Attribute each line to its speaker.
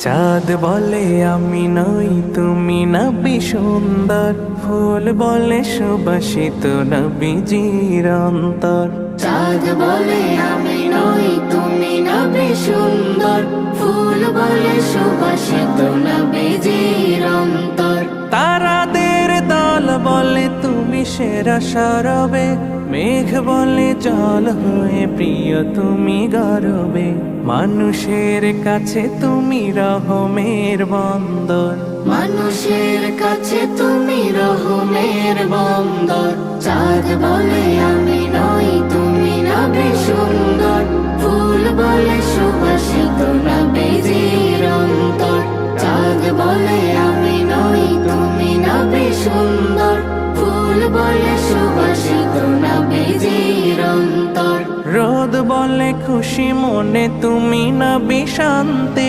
Speaker 1: চাঁদ বলে আমি নই তুমি নবী সুন্দর, ফুল বলে সুবাসিত নবীজির অন্তর।
Speaker 2: চাঁদ বলে আমি নই তুমি নবী সুন্দর, ফুল বলে সুবাসিত নবীজির অন্তর।
Speaker 1: তারাদের দল বলে তুমি সেরা সরবে, মেঘ বলে জল হয়ে প্রিয় তুমি গরবে। মানুষের কাছে তুমি রহমের বন্দর,
Speaker 2: মানুষের কাছে তুমি রহমের বন্দর। চাঁদ বলে আমি নই তুমি নবী সুন্দর, ফুল বলে সুবাসিত নবীজির অন্তর। চাঁদ বলে আমি নই তুমি নবী সুন্দর, ফুল বলে সুবাসিত নবীজির অন্তর।
Speaker 1: রোদ বলে খুশি মনে তুমি নবী শান্তি।